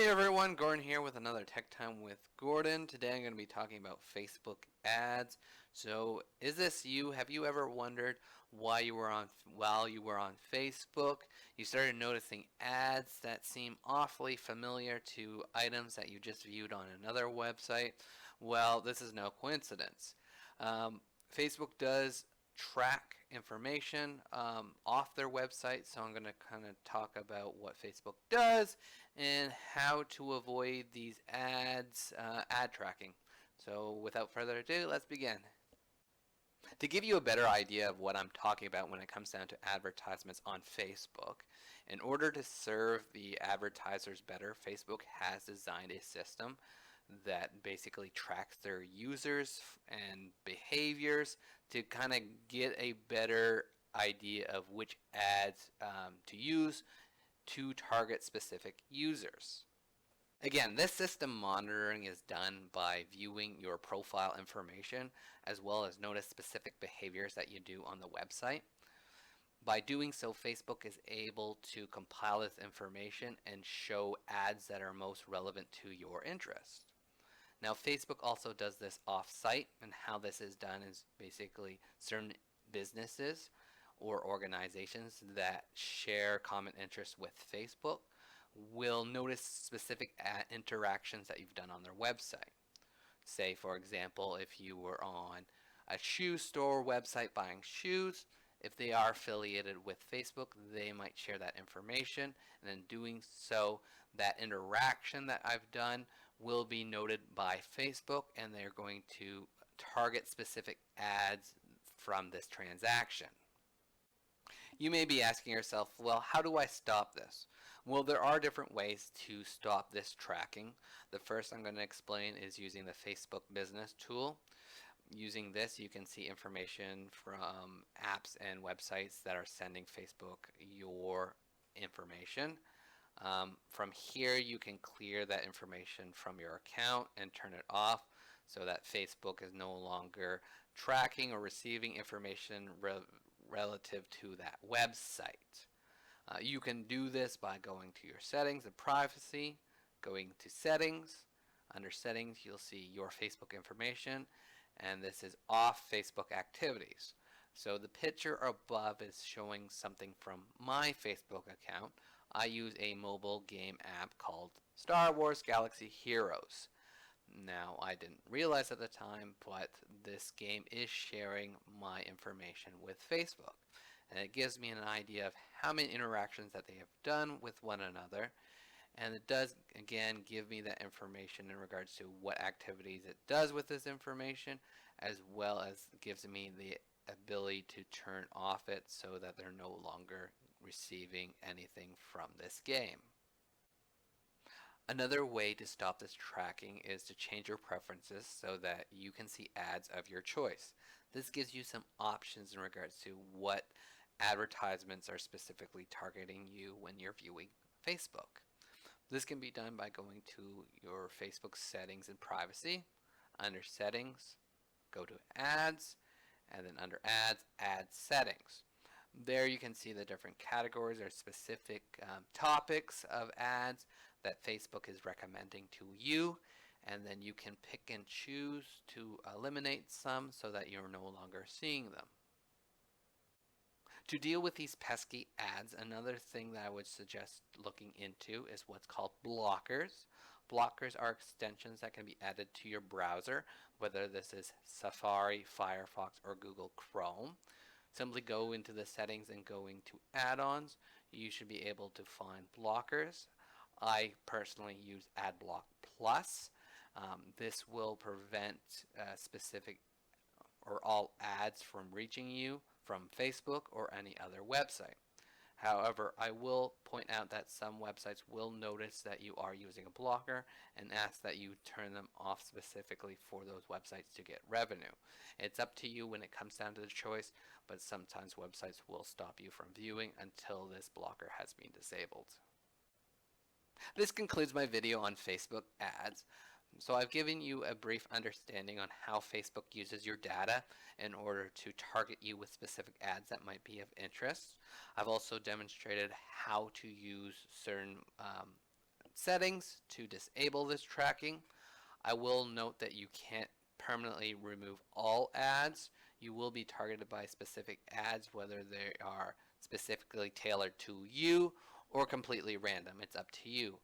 Hey everyone, Gordon here with another Tech Time with Gordon. Today I'm going to be talking about Facebook ads. So, is this you? Have you ever wondered why you were on while you were on Facebook, you started noticing ads that seem awfully familiar to items that you just viewed on another website? Well, this is no coincidence. Um, Facebook does track information off their website, so I'm going to kind of talk about what Facebook does and how to avoid these ads, ad tracking. So without further ado, let's begin. To give you a better idea of what I'm talking about when it comes down to advertisements on Facebook, in order to serve the advertisers better, Facebook has designed a system that basically tracks their users and behaviors to kind of get a better idea of which ads to use to target specific users. Again, this system monitoring is done by viewing your profile information as well as notice specific behaviors that you do on the website. By doing so, Facebook is able to compile this information and show ads that are most relevant to your interest. Now, Facebook also does this off-site, and how this is done is basically certain businesses or organizations that share common interests with Facebook will notice specific interactions that you've done on their website. Say, for example, if you were on a shoe store website buying shoes, if they are affiliated with Facebook, they might share that information, and in doing so, that interaction that I've done will be noted by Facebook, and they're going to target specific ads from this transaction. You may be asking yourself, well, how do I stop this? Well, there are different ways to stop this tracking. The first I'm going to explain is using the Facebook Business tool. Using this, you can see information from apps and websites that are sending Facebook your information. From here, you can clear that information from your account and turn it off so that Facebook is no longer tracking or receiving information relative to that website. You can do this by going to your settings and privacy, going to settings. Under settings, you'll see your Facebook information, and this is off Facebook activities. So the picture above is showing something from my Facebook account. I use a mobile game app called Star Wars Galaxy Heroes. Now, I didn't realize at the time, but this game is sharing my information with Facebook. And it gives me an idea of how many interactions that they have done with one another. And it does, again, give me that information in regards to what activities it does with this information, as well as gives me the ability to turn off it so that they're no longer receiving anything from this game. Another way to stop this tracking is to change your preferences so that you can see ads of your choice. This gives you some options in regards to what advertisements are specifically targeting you when you're viewing Facebook. This can be done by going to your Facebook settings and privacy. Under settings, go to ads, and then under ads, add settings. There you can see the different categories or specific topics of ads that Facebook is recommending to you, and then you can pick and choose to eliminate some so that you're no longer seeing them. To deal with these pesky ads, another thing that I would suggest looking into is what's called blockers. Blockers are extensions that can be added to your browser, whether this is Safari, Firefox, or Google Chrome. Simply go into the settings and go into add-ons. You should be able to find blockers. I personally use AdBlock Plus. This will prevent specific or all ads from reaching you from Facebook or any other website. However, I will point out that some websites will notice that you are using a blocker and ask that you turn them off specifically for those websites to get revenue. It's up to you when it comes down to the choice, but sometimes websites will stop you from viewing until this blocker has been disabled. This concludes my video on Facebook ads. So I've given you a brief understanding on how Facebook uses your data in order to target you with specific ads that might be of interest. I've also demonstrated how to use certain settings to disable this tracking. I will note that you can't permanently remove all ads. You will be targeted by specific ads, whether they are specifically tailored to you or completely random. It's up to you.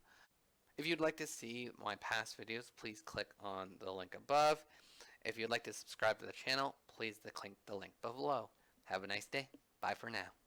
If you'd like to see my past videos, please click on the link above. If you'd like to subscribe to the channel, please click the link below. Have a nice day. Bye for now.